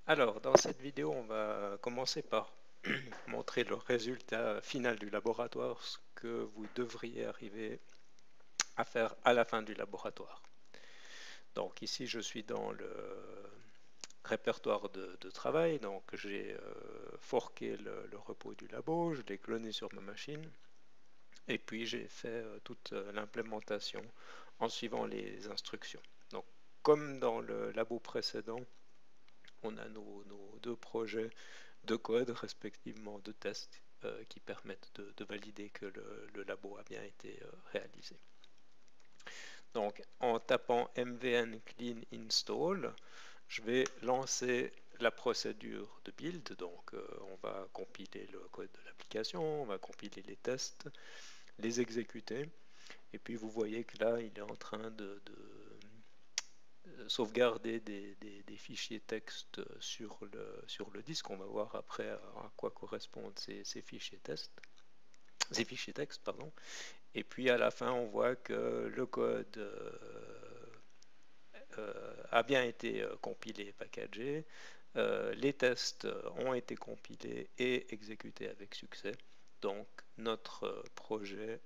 Alors, dans cette vidéo, on va commencer par montrer le résultat final du laboratoire, ce que vous devriez arriver à faire à la fin du laboratoire. Donc ici, je suis dans le répertoire de travail, donc j'ai forqué le repos du labo, je l'ai cloné sur ma machine, et puis j'ai fait toute l'implémentation en suivant les instructions. Donc, comme dans le labo précédent, on a nos deux projets de code, respectivement de tests, qui permettent de valider que le labo a bien été réalisé. Donc, en tapant mvn clean install, je vais lancer la procédure de build. Donc, on va compiler le code de l'application, on va compiler les tests, les exécuter. Et puis, vous voyez que là, il est en train de sauvegarder des fichiers texte sur le disque. On va voir après à quoi correspondent ces fichiers texte, pardon. Et puis à la fin, on voit que le code a bien été compilé et packagé. Les tests ont été compilés et exécutés avec succès. Donc notre projet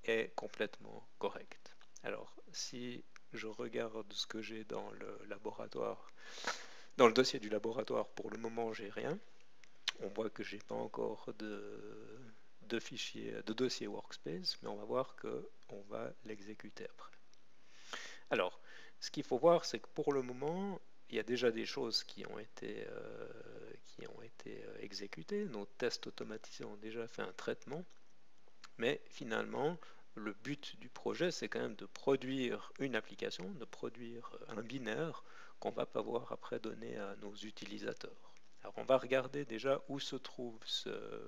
est complètement correct. Alors si je regarde ce que j'ai dans le laboratoire, dans le dossier du laboratoire, pour le moment j'ai rien. On voit que j'ai pas encore de fichier, de dossier workspace, mais on va voir que on va l'exécuter après. Alors, ce qu'il faut voir, c'est que pour le moment, il y a déjà des choses qui ont été exécutées. Nos tests automatisés ont déjà fait un traitement, mais finalement, le but du projet, c'est quand même de produire une application, de produire un binaire qu'on va pouvoir après donner à nos utilisateurs. Alors, on va regarder déjà où se trouve ce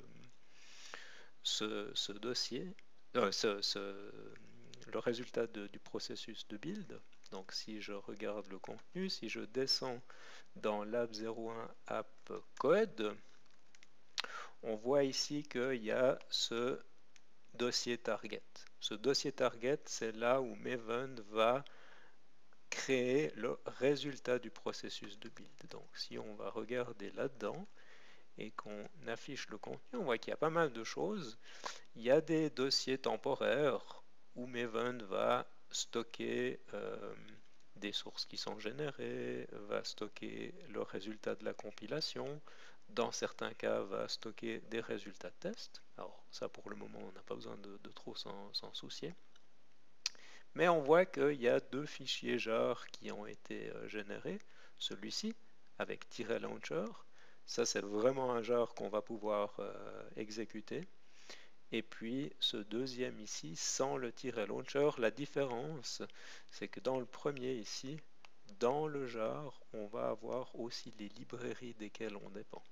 dossier, le résultat du processus de build. Donc si je regarde le contenu, si je descends dans Lab 01 App Code, on voit ici qu'il y a ce dossier target. Ce dossier target, c'est là où Maven va créer le résultat du processus de build. Donc si on va regarder là-dedans et qu'on affiche le contenu, on voit qu'il y a pas mal de choses. Il y a des dossiers temporaires où Maven va stocker des sources qui sont générées, va stocker le résultat de la compilation, dans certains cas va stocker des résultats de test. Alors ça pour le moment on n'a pas besoin de trop s'en soucier. Mais on voit qu'il y a deux fichiers jar qui ont été générés. Celui-ci avec -launcher, ça c'est vraiment un jar qu'on va pouvoir exécuter. Et puis ce deuxième ici, sans le -launcher, la différence, c'est que dans le premier ici, dans le jar, on va avoir aussi les librairies desquelles on dépend.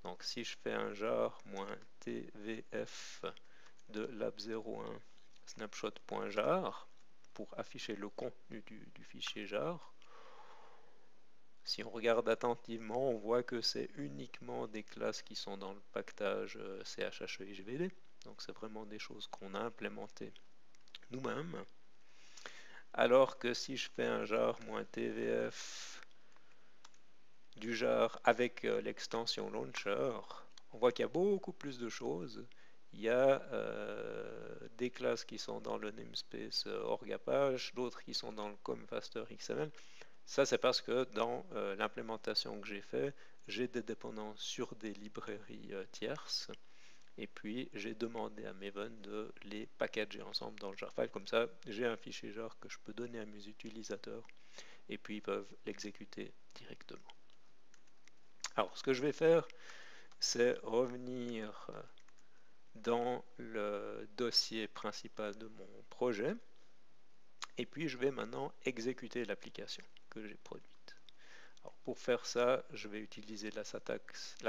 Donc si je fais un jar -tvf de lab01 snapshot.jar pour afficher le contenu du fichier jar, si on regarde attentivement, on voit que c'est uniquement des classes qui sont dans le pactage CHHEIGVD. Donc c'est vraiment des choses qu'on a implémentées nous-mêmes. Alors que si je fais un jar -tvf du jar avec l'extension launcher, on voit qu'il y a beaucoup plus de choses. Il y a des classes qui sont dans le namespace Orgapage, d'autres qui sont dans le ComFaster XML. Ça, c'est parce que dans l'implémentation que j'ai fait, j'ai des dépendances sur des librairies tierces. Et puis, j'ai demandé à Maven de les packager ensemble dans le jar file. Comme ça, j'ai un fichier jar que je peux donner à mes utilisateurs. Et puis, ils peuvent l'exécuter directement. Alors, ce que je vais faire, c'est revenir dans le dossier principal de mon projet. Et puis, je vais maintenant exécuter l'application que j'ai produite. Alors, pour faire ça, je vais utiliser la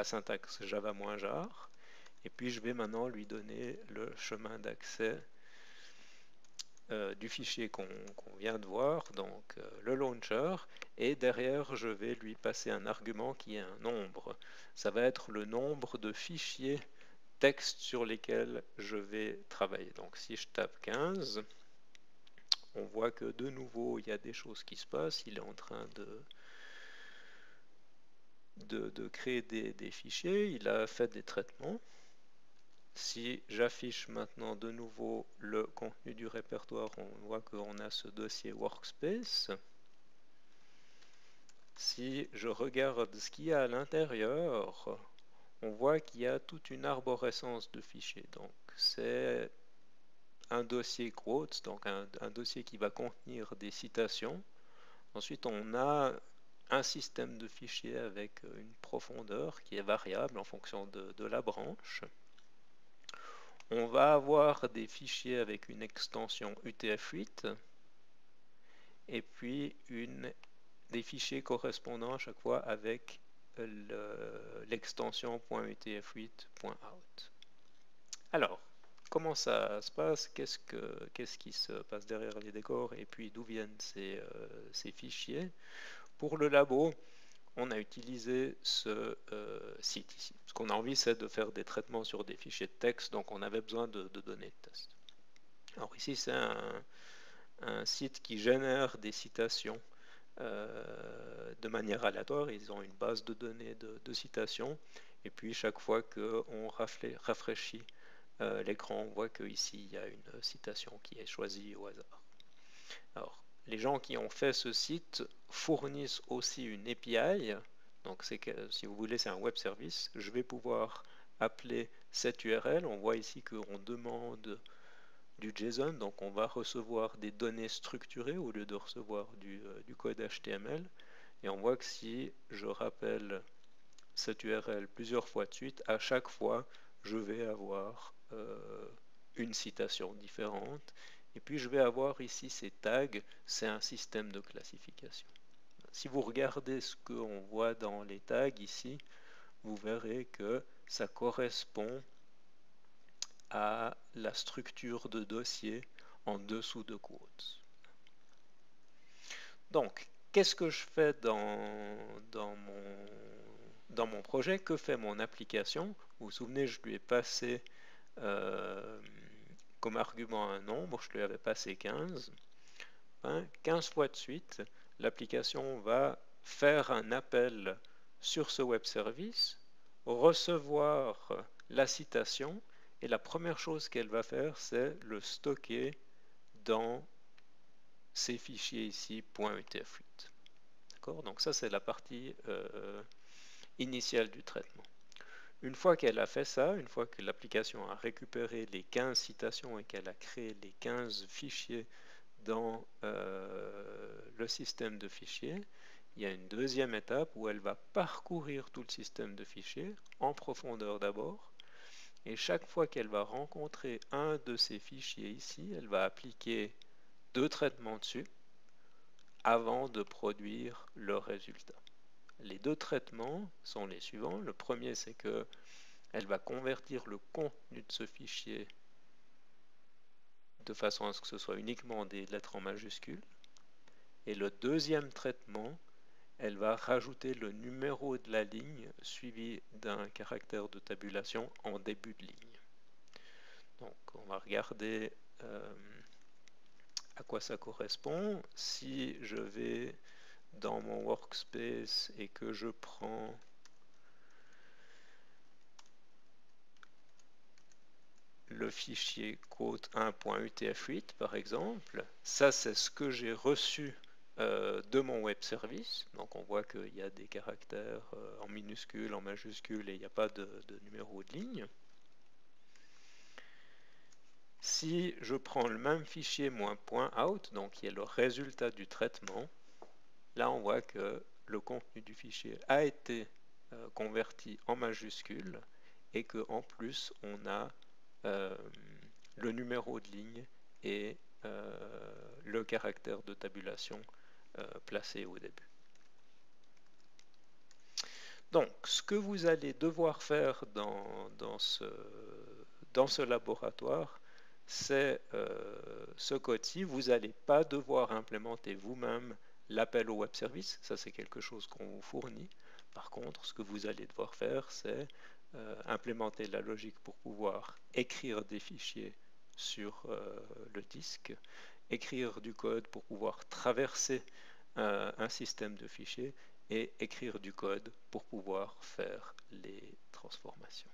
syntaxe java-jar. Et puis, je vais maintenant lui donner le chemin d'accès du fichier qu'on vient de voir, donc le launcher, et derrière je vais lui passer un argument qui est un nombre. Ça va être le nombre de fichiers texte sur lesquels je vais travailler. Donc si je tape 15, on voit que de nouveau il y a des choses qui se passent, il est en train de créer des fichiers, il a fait des traitements. Si j'affiche maintenant de nouveau le contenu du répertoire, on voit qu'on a ce dossier workspace. Si je regarde ce qu'il y a à l'intérieur, on voit qu'il y a toute une arborescence de fichiers. Donc c'est un dossier quotes, donc un dossier qui va contenir des citations. Ensuite, on a un système de fichiers avec une profondeur qui est variable en fonction de la branche. On va avoir des fichiers avec une extension UTF-8 et puis des fichiers correspondant à chaque fois avec l'extension .utf8.out. Alors, comment ça se passe? Qu'est-ce qui se passe derrière les décors et puis d'où viennent ces fichiers? Pour le labo, on a utilisé ce site ici. Ce qu'on a envie, c'est de faire des traitements sur des fichiers de texte, donc on avait besoin de données de test. Alors ici, c'est un site qui génère des citations de manière aléatoire. Ils ont une base de données de citations, et puis chaque fois qu'on rafraîchit l'écran, on voit qu'ici, il y a une citation qui est choisie au hasard. Alors, les gens qui ont fait ce site fournissent aussi une API. Donc, si vous voulez, c'est un web service. Je vais pouvoir appeler cette URL. On voit ici qu'on demande du JSON. Donc, on va recevoir des données structurées au lieu de recevoir du code HTML. Et on voit que si je rappelle cette URL plusieurs fois de suite, à chaque fois, je vais avoir une citation différente. Et puis je vais avoir ici ces tags, c'est un système de classification. Si vous regardez ce qu'on voit dans les tags ici, vous verrez que ça correspond à la structure de dossier en dessous de quotes. Donc, qu'est-ce que je fais dans mon projet? Que fait mon application? Vous vous souvenez, je lui ai passé comme argument un nombre, je lui avais passé 15. 15 fois de suite, l'application va faire un appel sur ce web service, recevoir la citation, et la première chose qu'elle va faire, c'est le stocker dans ces fichiers ici .utf8. D'accord? Donc ça, c'est la partie initiale du traitement. Une fois qu'elle a fait ça, une fois que l'application a récupéré les 15 citations et qu'elle a créé les 15 fichiers dans le système de fichiers, il y a une deuxième étape où elle va parcourir tout le système de fichiers en profondeur d'abord, et chaque fois qu'elle va rencontrer un de ces fichiers ici, elle va appliquer 2 traitements dessus avant de produire le résultat. Les 2 traitements sont les suivants. Le premier, c'est que elle va convertir le contenu de ce fichier de façon à ce que ce soit uniquement des lettres en majuscules. Et le deuxième traitement, elle va rajouter le numéro de la ligne suivi d'un caractère de tabulation en début de ligne. Donc on va regarder à quoi ça correspond. Si je vais dans mon workspace et que je prends le fichier quote1.utf8 par exemple, ça c'est ce que j'ai reçu de mon web service. Donc on voit qu'il y a des caractères en minuscules, en majuscules et il n'y a pas de numéro de ligne. Si je prends le même fichier .out, donc qui est le résultat du traitement, là on voit que le contenu du fichier a été converti en majuscules et qu'en plus on a le numéro de ligne et le caractère de tabulation placé au début. Donc, ce que vous allez devoir faire dans ce laboratoire, c'est ce code-ci. Vous n'allez pas devoir implémenter vous-même l'appel au web service. Ça, c'est quelque chose qu'on vous fournit. Par contre, ce que vous allez devoir faire, c'est implémenter la logique pour pouvoir écrire des fichiers sur le disque, écrire du code pour pouvoir traverser un système de fichiers et écrire du code pour pouvoir faire les transformations.